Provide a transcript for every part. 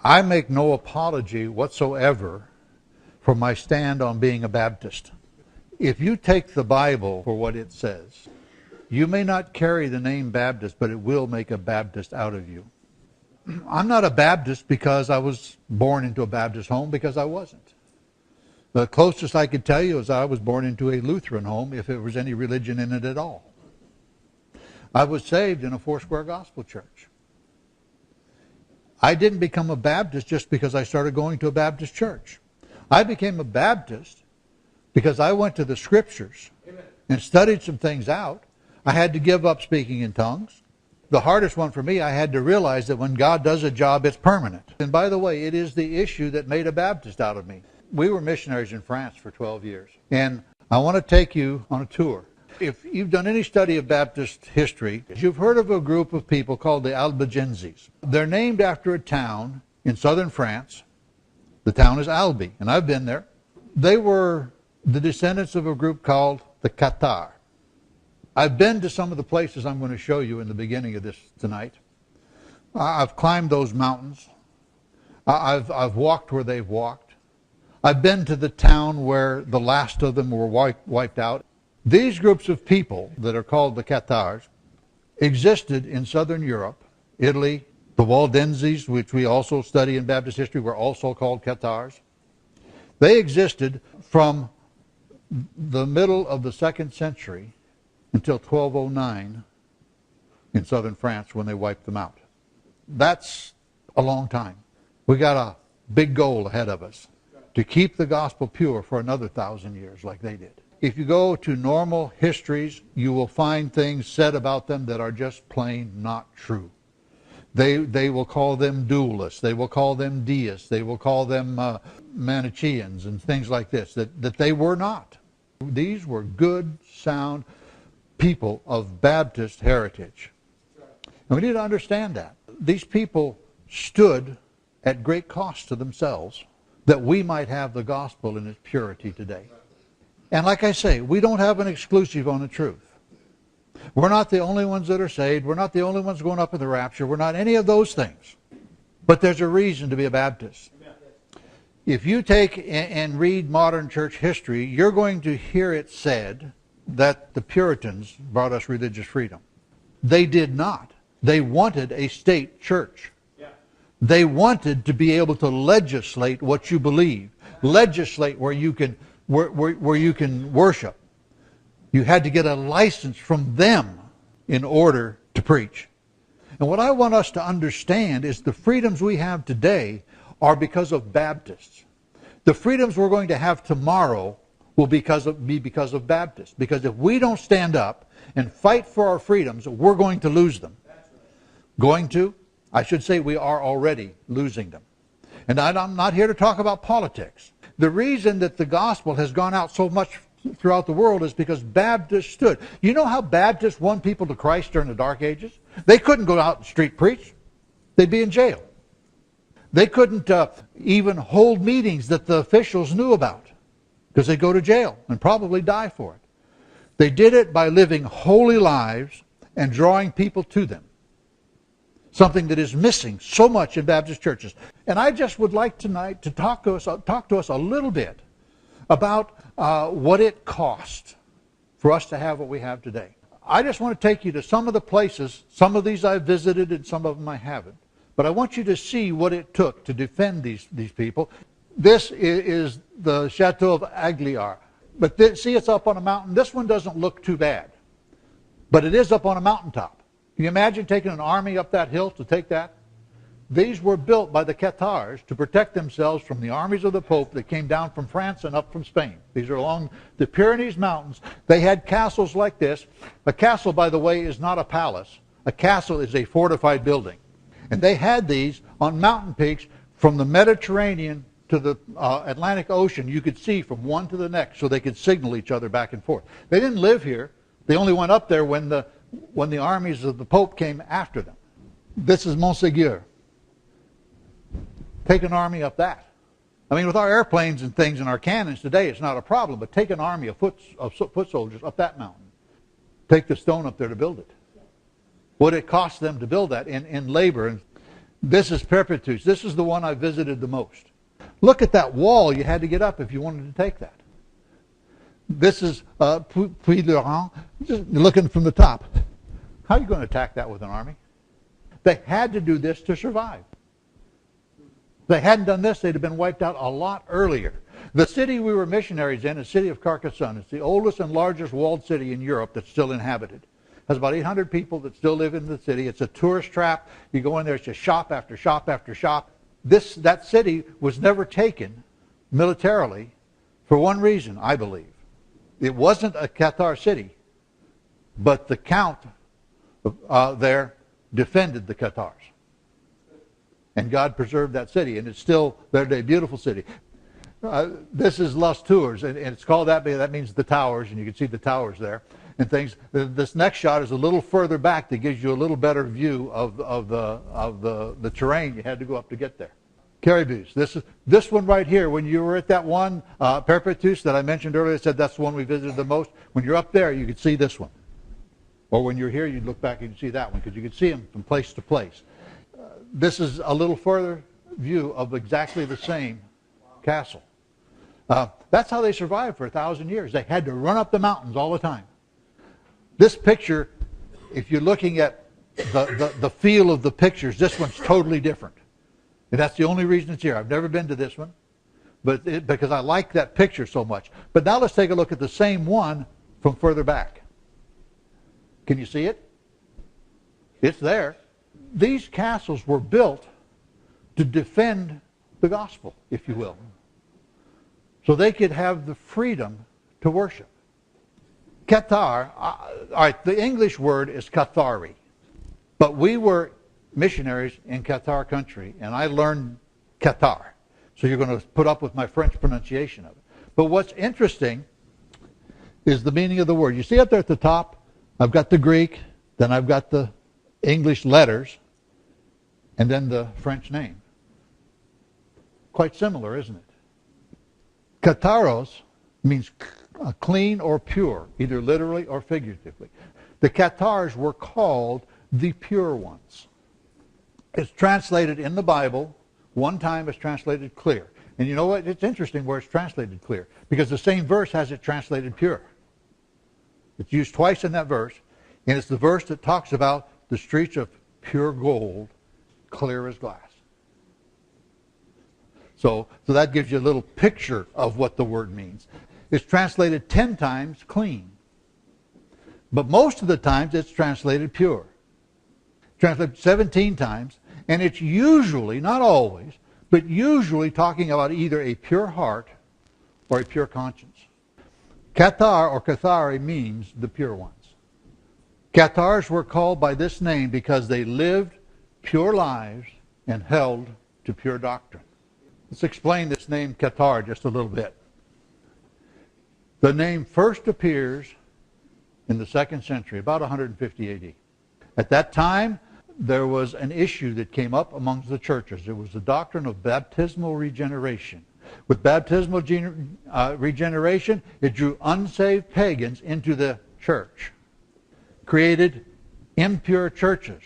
I make no apology whatsoever for my stand on being a Baptist. If you take the Bible for what it says, you may not carry the name Baptist, but it will make a Baptist out of you. I'm not a Baptist because I was born into a Baptist home, because I wasn't. The closest I could tell you is I was born into a Lutheran home, if there was any religion in it at all. I was saved in a Foursquare Gospel Church. I didn't become a Baptist just because I started going to a Baptist church. I became a Baptist because I went to the Scriptures and studied some things out. I had to give up speaking in tongues. The hardest one for me, I had to realize that when God does a job, it's permanent. And by the way, it is the issue that made a Baptist out of me. We were missionaries in France for 12 years. And I want to take you on a tour. If you've done any study of Baptist history, you've heard of a group of people called the albigensians. They're named after a town in southern France. The town is Albi, and I've been there. They were the descendants of a group called the Cathars. I've been to some of the places I'm going to show you in the beginning of this tonight. I've climbed those mountains. I've walked where they've walked. I've been to the town where the last of them were wiped out. These groups of people that are called the Cathars existed in southern Europe, Italy. The Waldenses, which we also study in Baptist history, were also called Cathars. They existed from the middle of the 2nd century until 1209 in southern France, when they wiped them out. That's a long time. We got a big goal ahead of us, to keep the gospel pure for another 1,000 years like they did. If you go to normal histories, you will find things said about them that are just plain not true. They will call them dualists. They will call them deists. They will call them Manichaeans and things like this, that they were not. These were good, sound people of Baptist heritage. And we need to understand that. These people stood at great cost to themselves that we might have the gospel in its purity today. And like I say, we don't have an exclusive on the truth. We're not the only ones that are saved. We're not the only ones going up in the rapture. We're not any of those things. But there's a reason to be a Baptist. If you take and read modern church history, you're going to hear it said that the Puritans brought us religious freedom. They did not. They wanted a state church. They wanted to be able to legislate what you believe. Legislate where you can worship. You had to get a license from them in order to preach. And what I want us to understand is the freedoms we have today are because of Baptists. The freedoms we're going to have tomorrow will be because of Baptists. Because if we don't stand up and fight for our freedoms, we're going to lose them. I should say we are already losing them. And I'm not here to talk about politics. The reason that the gospel has gone out so much throughout the world is because Baptists stood. You know how Baptists won people to Christ during the Dark Ages? They couldn't go out and street preach. They'd be in jail. They couldn't even hold meetings that the officials knew about, because they'd go to jail and probably die for it. They did it by living holy lives and drawing people to them. Something that is missing so much in Baptist churches. And I just would like tonight to talk to us a little bit about what it cost for us to have what we have today. I just want to take you to some of the places. Some of these I've visited and some of them I haven't. But I want you to see what it took to defend these people. This is the Chateau of Aguilar. But see, it's up on a mountain. This one doesn't look too bad. But it is up on a mountaintop. Can you imagine taking an army up that hill to take that? These were built by the Cathars to protect themselves from the armies of the Pope that came down from France and up from Spain. These are along the Pyrenees Mountains. They had castles like this. A castle, by the way, is not a palace. A castle is a fortified building. And they had these on mountain peaks from the Mediterranean to the Atlantic Ocean. You could see from one to the next, so they could signal each other back and forth. They didn't live here. They only went up there when the armies of the Pope came after them. This is Montségur. Take an army up that. I mean, with our airplanes and things and our cannons today, it's not a problem, but take an army of foot soldiers up that mountain. Take the stone up there to build it. What it cost them to build that in labor. And This is Perpetuus. This is the one I visited the most. Look at that wall you had to get up if you wanted to take that. This is Puy-le-Rhin, looking from the top. How are you going to attack that with an army? They had to do this to survive. If they hadn't done this, they'd have been wiped out a lot earlier. The city we were missionaries in is the city of Carcassonne. It's the oldest and largest walled city in Europe that's still inhabited. It has about 800 people that still live in the city. It's a tourist trap. You go in there, it's just shop after shop after shop. That city was never taken militarily for one reason, I believe. It wasn't a Cathar city, but the count there defended the Cathars. And God preserved that city, and it's still there today, beautiful city. This is Las Tours, and it's called that because that means the towers, and you can see the towers there and things. This next shot is a little further back that gives you a little better view of the terrain you had to go up to get there. Caribous. This one right here, when you were at that one, Perpetuus, that I mentioned earlier, I said that's the one we visited the most. When you're up there, you could see this one. Or when you're here, you'd look back and see that one, because you could see them from place to place. This is a little further view of exactly the same castle. That's how they survived for 1,000 years. They had to run up the mountains all the time. This picture, if you're looking at the feel of the pictures, this one's totally different. And that's the only reason it's here. I've never been to this one, but because I like that picture so much. But now let's take a look at the same one from further back. Can you see it? It's there. These castles were built to defend the gospel, if you will, so they could have the freedom to worship. Cathar, all right, the English word is Cathari, but we were missionaries in Cathar country, and I learned Cathar. So you're going to put up with my French pronunciation of it. But what's interesting is the meaning of the word. You see up there at the top, I've got the Greek, then I've got the English letters, and then the French name. Quite similar, isn't it? Catharos means clean or pure, either literally or figuratively. The Cathars were called the pure ones. It's translated in the Bible. One time it's translated clear. And you know what? It's interesting where it's translated clear, because the same verse has it translated pure. It's used twice in that verse, and it's the verse that talks about the streets of pure gold, clear as glass. So that gives you a little picture of what the word means. It's translated 10 times clean. But most of the times it's translated pure. Translated 17 times, and it's usually, not always, but usually talking about either a pure heart or a pure conscience. Cathar or Cathari means the pure ones. Cathars were called by this name because they lived pure lives and held to pure doctrine. Let's explain this name Cathar just a little bit. The name first appears in the 2nd century, about 150 AD. At that time, there was an issue that came up amongst the churches. It was the doctrine of baptismal regeneration. With baptismal regeneration, it drew unsaved pagans into the church, created impure churches.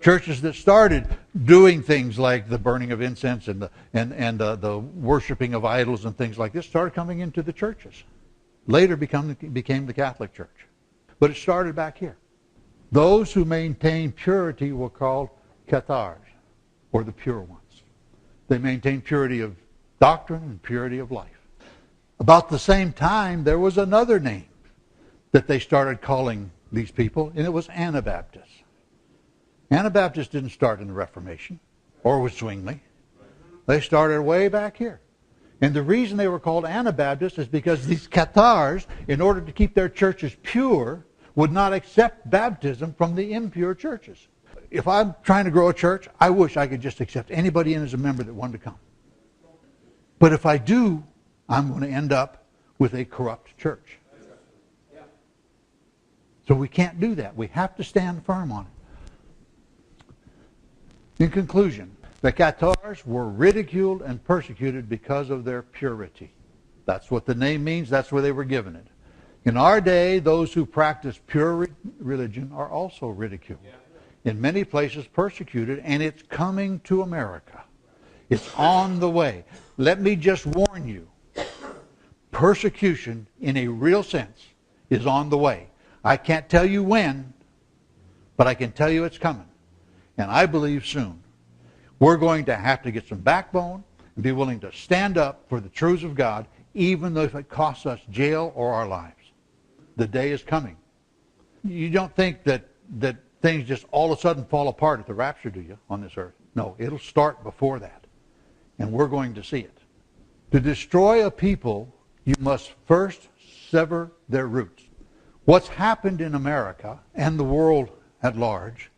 Churches that started doing things like the burning of incense and the worshiping of idols and things like this started coming into the churches. Later became the Catholic Church. But it started back here. Those who maintained purity were called Cathars, or the pure ones. They maintained purity of doctrine and purity of life. About the same time, there was another name that they started calling these people, and it was Anabaptists. Anabaptists didn't start in the Reformation or with Zwingli. They started way back here. And the reason they were called Anabaptists is because these Cathars, in order to keep their churches pure, would not accept baptism from the impure churches. If I'm trying to grow a church, I wish I could just accept anybody in as a member that wanted to come. But if I do, I'm going to end up with a corrupt church. So we can't do that. We have to stand firm on it. In conclusion, the Cathars were ridiculed and persecuted because of their purity. That's what the name means. That's where they were given it. In our day, those who practice pure religion are also ridiculed. in many places persecuted, and it's coming to America. It's on the way. Let me just warn you, persecution in a real sense is on the way. I can't tell you when, but I can tell you it's coming. And I believe soon. We're going to have to get some backbone and be willing to stand up for the truths of God, even though if it costs us jail or our lives. The day is coming. You don't think that things just all of a sudden fall apart at the rapture, do you, on this earth? No, it'll start before that. And we're going to see it. To destroy a people, you must first sever their roots. What's happened in America and the world at large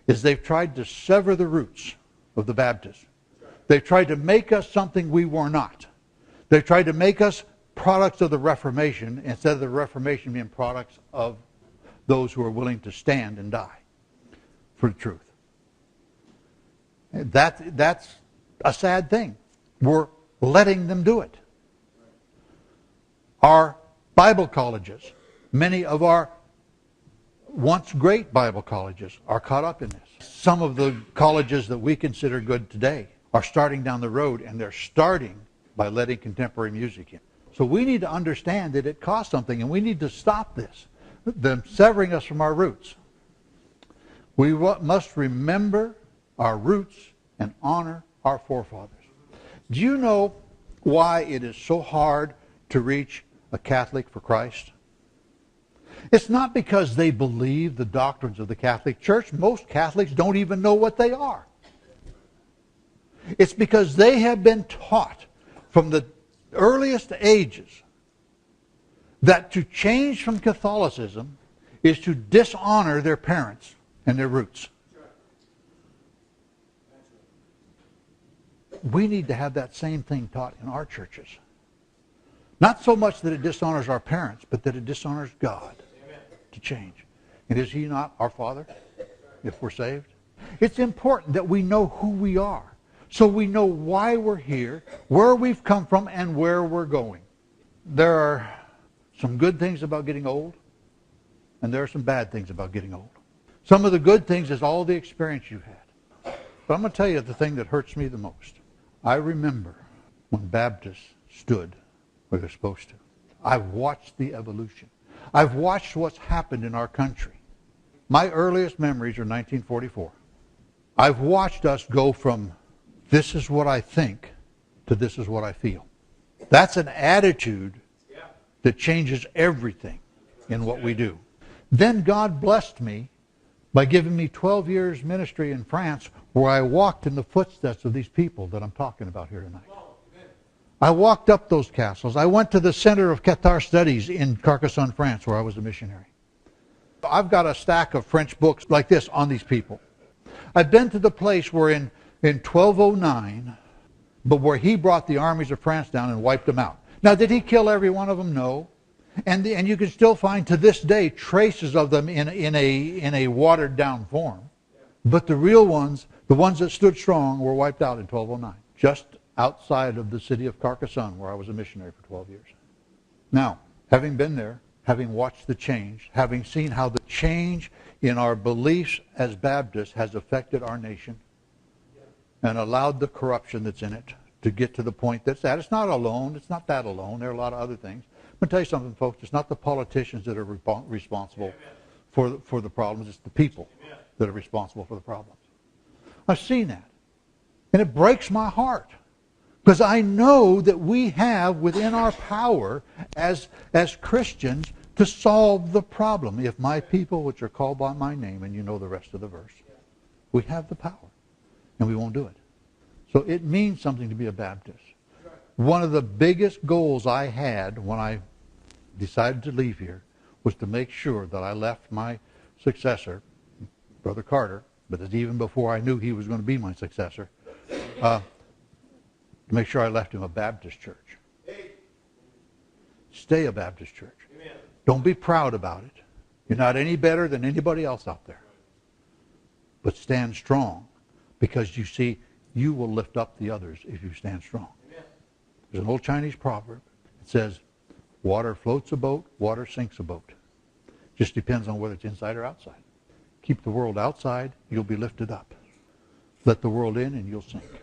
is they've tried to sever the roots of the Baptists. They've tried to make us something we were not. They've tried to make us products of the Reformation instead of the Reformation being products of those who are willing to stand and die for the truth. That's a sad thing. We're letting them do it. Our Bible colleges, many of our once great Bible colleges, are caught up in this. Some of the colleges that we consider good today are starting down the road, and they're starting by letting contemporary music in. So we need to understand that it costs something, and we need to stop this, them severing us from our roots. We must remember our roots and honor our forefathers. Do you know why it is so hard to reach a Catholic for Christ? It's not because they believe the doctrines of the Catholic Church. Most Catholics don't even know what they are. It's because they have been taught from the earliest ages that to change from Catholicism is to dishonor their parents and their roots. We need to have that same thing taught in our churches. Not so much that it dishonors our parents, but that it dishonors God. Amen. To change. And is He not our Father if we're saved? It's important that we know who we are, so we know why we're here, where we've come from, and where we're going. There are some good things about getting old, and there are some bad things about getting old. Some of the good things is all the experience you've had. But I'm going to tell you the thing that hurts me the most. I remember when Baptists stood where they're supposed to. I've watched the evolution. I've watched what's happened in our country. My earliest memories are 1944. I've watched us go from this is what I think to this is what I feel. That's an attitude that changes everything in what we do. Then God blessed me by giving me 12 years ministry in France, where I walked in the footsteps of these people that I'm talking about here tonight. I walked up those castles. I went to the Center of Cathar Studies in Carcassonne, France, where I was a missionary. I've got a stack of French books like this on these people. I've been to the place where in 1209, but where he brought the armies of France down and wiped them out. Now, did he kill every one of them? No. And you can still find to this day traces of them in a watered down form. But the real ones, the ones that stood strong, were wiped out in 1209, just outside of the city of Carcassonne, where I was a missionary for 12 years. Now, having been there, having watched the change, having seen how the change in our beliefs as Baptists has affected our nation and allowed the corruption that's in it to get to the point that's at. It's not alone. It's not that alone. There are a lot of other things. I'm going to tell you something, folks. It's not the politicians that are responsible for the problems. It's the people that are responsible for the problems. I've seen that. And it breaks my heart. Because I know that we have within our power as Christians to solve the problem. If my people, which are called by my name, and you know the rest of the verse, we have the power. And we won't do it. So it means something to be a Baptist. One of the biggest goals I had when I decided to leave here was to make sure that I left my successor, Brother Carter, but that's even before I knew he was going to be my successor, to make sure I left him a Baptist church. Stay a Baptist church. Amen. Don't be proud about it. You're not any better than anybody else out there. But stand strong, because you see, you will lift up the others if you stand strong. Amen. There's an old Chinese proverb. It says, water floats a boat, water sinks a boat. Just depends on whether it's inside or outside. Keep the world outside, you'll be lifted up. Let the world in and you'll sink.